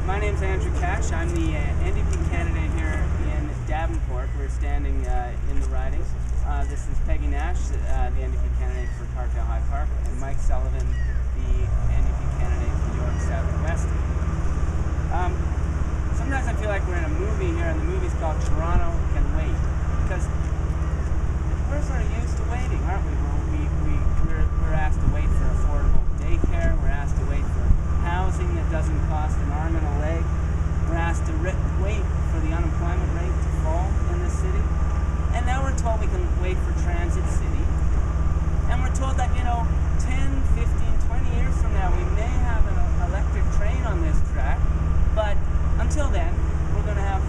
My name's Andrew Cash. I'm the NDP candidate here in Davenport. We're standing in the riding. This is Peggy Nash, the NDP candidate for Parkdale-High Park, and Mike Sullivan, the NDP candidate for York South-Weston. Sometimes I feel like we're in a movie here, and the movie's called Toronto Can Wait, because we're sort of used to waiting, aren't we? We're asked to wait for affordable daycare. We're asked to wait for housing that doesn't cost an arm and a leg. We're asked to wait for the unemployment rate to fall in this city. And now we're told we can wait for Transit City. And we're told that, 10, 15, 20 years from now, we may have an electric train on this track. But until then, we're going to have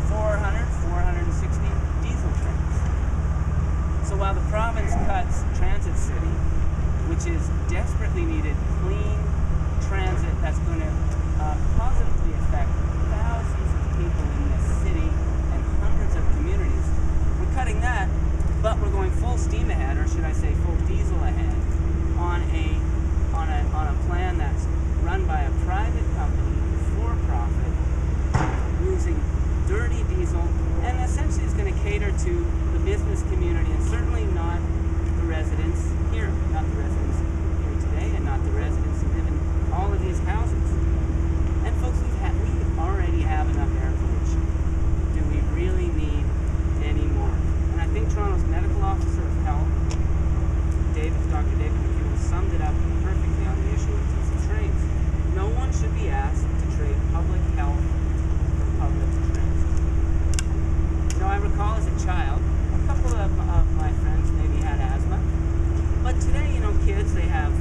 460 diesel trains. So while the province cuts Transit City, which is desperately needed clean transit that's going to positively affect thousands of people in this city and hundreds of communities, we're cutting that, but we're going full steam ahead, or should I say full diesel ahead, on a plan that's run by a private company for profit, using dirty diesel, and essentially is going to cater to the business community and certainly not the residents here, not the residents here today, and not the residents who live in all of these houses. And folks, we already have enough air pollution. Do we really need any more? And I think Toronto's medical officer of health, Dr. David McEwen, summed it up perfectly on the issue of diesel trains. No one should be asked to trade public health for public transit. I recall as a child, a couple of my friends maybe had asthma, but today, kids, they have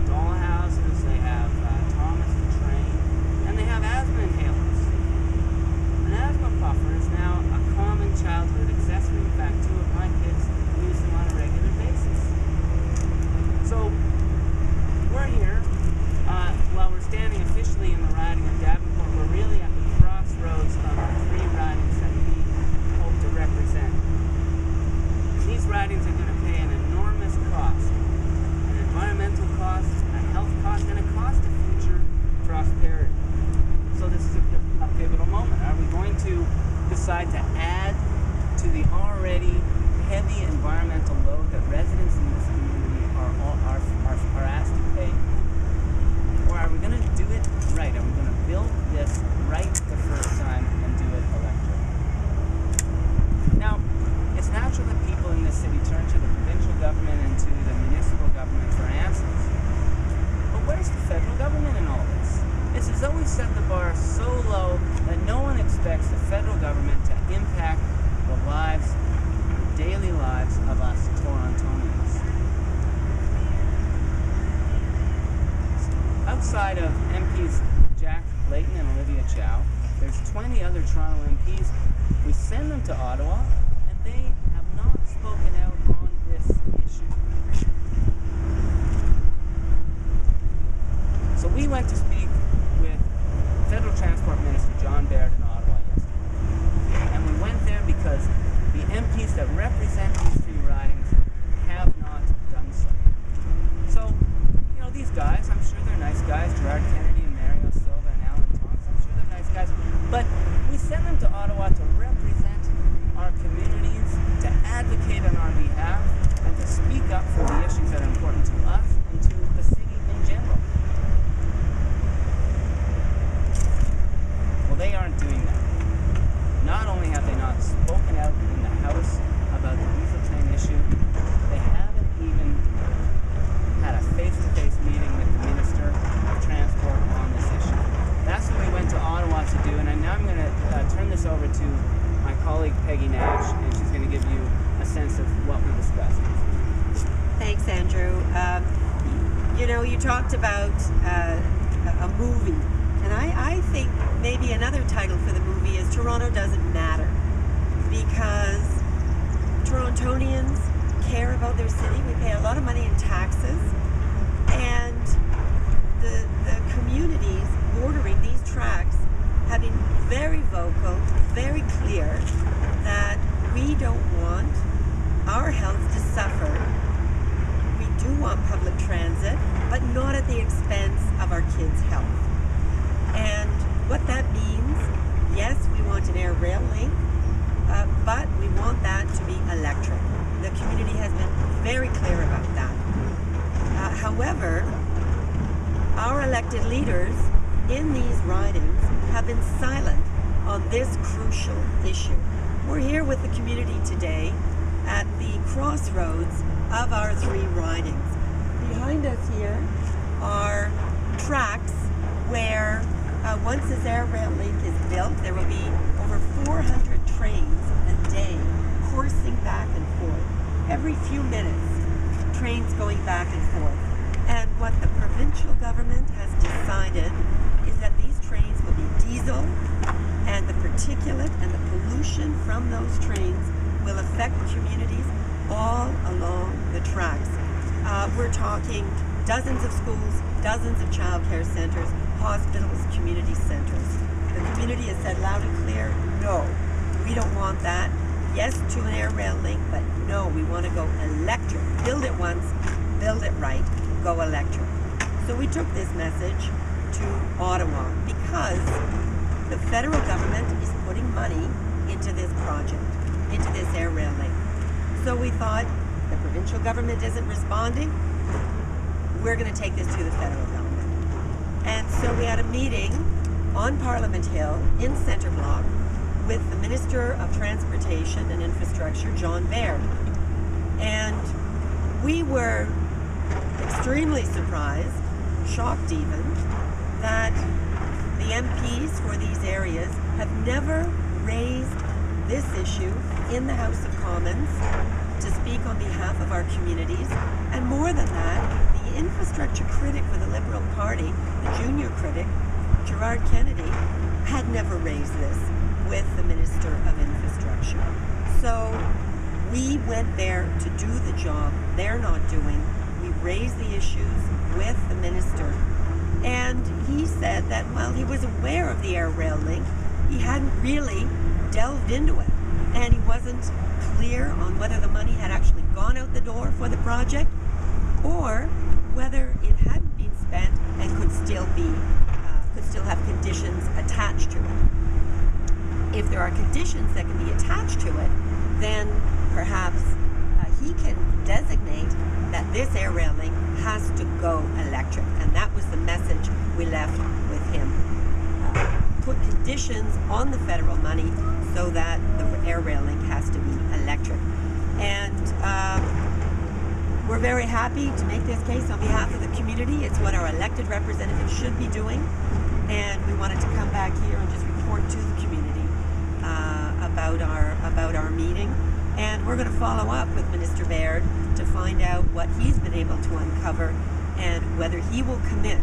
dollhouses, they have Thomas the Train, and they have asthma inhalers. An asthma puffer is now a common childhood accessory. In fact, 2 of my kids use them on a regular basis. So we're here, while we're standing officially in the riding of Davenport, we're really at the crossroads of our 3 ridings that we hope to represent. These ridings are going to pay an enormous cost, an environmental cost, a health cost, and a cost of future prosperity. So this is a pivotal moment. Are we going to decide to add to the already heavy environmental load that residents in this community are asked to pay? Or are we going to do it right? Are we going to build this right the first time and do it electric? Now, it's natural that people in this city turn to the provincial government and to the municipal government for answers. But where's the federal government in all this? It's as though we set the bar so low that no one expects the federal government to impact the lives, the daily lives of us Torontonians. Outside of MPs Jack Layton and Olivia Chow, there's 20 other Toronto MPs. We send them to Ottawa, and they have not spoken out on this issue. So we went to speak with Federal Transport Minister John Baird in Ottawa yesterday. And we went there because the MPs that represent these 3 ridings have not done so. So, these guys, I'm sure they're nice guys, Gerard Kennedy and Mario Silva and Alan Thompson, I'm sure they're nice guys, but we send them to Ottawa to represent our communities, to advocate on our behalf, and to speak up for the issues that are important to us and to the city in general. Well, they aren't doing that. Not only have they not spoken out in the House about the diesel train issue, they haven't even had a face-to-face meeting with the Minister of Transport on this issue. That's what we went to Ottawa to do, and now I'm going to turn this over to my colleague Peggy Nash, and she's going to give you a sense of what we discussed. Thanks, Andrew. You talked about a movie, and I think maybe another title for the movie is Toronto Doesn't Matter, because Torontonians care about their city. We pay a lot of money in taxes, and the communities bordering these tracks have been very vocal, very clear that we don't want our health to suffer. We do want public transit, but not at the expense of our kids' health. And rail link, but we want that to be electric. The community has been very clear about that. However, our elected leaders in these ridings have been silent on this crucial issue. We're here with the community today at the crossroads of our three ridings. Behind us here are tracks where once this air rail link is built, there will be over 400 trains a day coursing back and forth. Every few minutes, trains going back and forth. And what the provincial government has decided is that these trains will be diesel, and the particulate and the pollution from those trains will affect communities all along the tracks. We're talking dozens of schools, dozens of child care centers, hospitals, community centers. The community has said loud and clear, no, we don't want that. Yes to an air rail link, but no, we want to go electric. Build it once, build it right, go electric. So we took this message to Ottawa because the federal government is putting money into this project, into this air rail link. So we thought, the provincial government isn't responding, we're going to take this to the federal government. And so we had a meeting on Parliament Hill in Centre Block with the Minister of Transportation and Infrastructure, John Baird. And we were extremely surprised, shocked even, that the MPs for these areas have never raised this issue in the House of Commons to speak on behalf of our communities. And more than that, the infrastructure critic for the Liberal Party, the junior critic, Gerard Kennedy, had never raised this with the Minister of Infrastructure. So we went there to do the job they're not doing. We raised the issues with the minister. And he said that while he was aware of the air rail link, he hadn't really delved into it. And he wasn't clear on whether the money had actually gone out the door for the project or whether it hadn't been spent and could still have conditions attached to it. If there are conditions that can be attached to it, then perhaps he can designate that this air rail link has to go electric. And that was the message we left with him. Put conditions on the federal money so that the air rail link has to be electric. And we're very happy to make this case on behalf of the community. It's what our elected representatives should be doing. And we wanted to come back here and just report to the community about our meeting. And we're going to follow up with Minister Baird to find out what he's been able to uncover and whether he will commit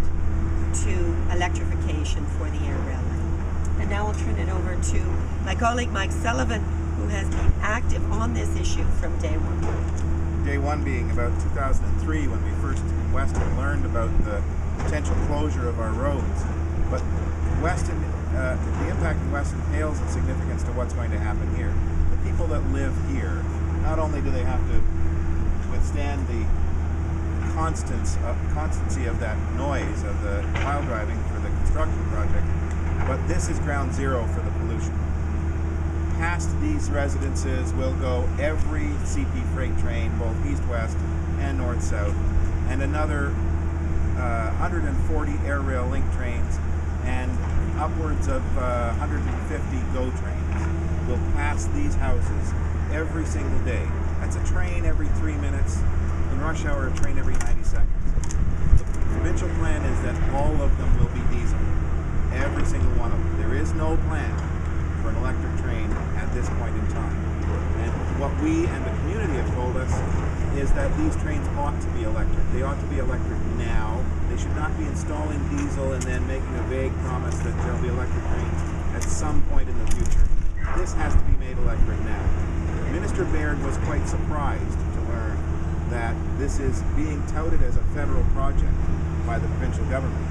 to electrification for the air rail link. And now I'll turn it over to my colleague Mike Sullivan, who has been active on this issue from day one. Day one being about 2003, when we first in Weston learned about the potential closure of our roads. But Weston, the impact in Weston pales in significance to what's going to happen here. The people that live here, not only do they have to withstand the constancy of that noise of the pile driving for the construction project, but this is ground zero for the pollution. Past these residences will go every CP freight train, both east-west and north-south, and another 140 air rail link trains and upwards of 150 GO trains will pass these houses every single day. That's a train every 3 minutes. In rush hour, a train every 90 seconds. The provincial plan is that all of them will be diesel. Every single one of them. There is no plan for an electric train at this point in time. And what we and the community have told us is that these trains ought to be electric. They ought to be electric now. They should not be installing diesel and then making a vague promise that there'll be electric trains at some point in the future. This has to be made electric now. Minister Baird was quite surprised to learn that this is being touted as a federal project by the provincial government.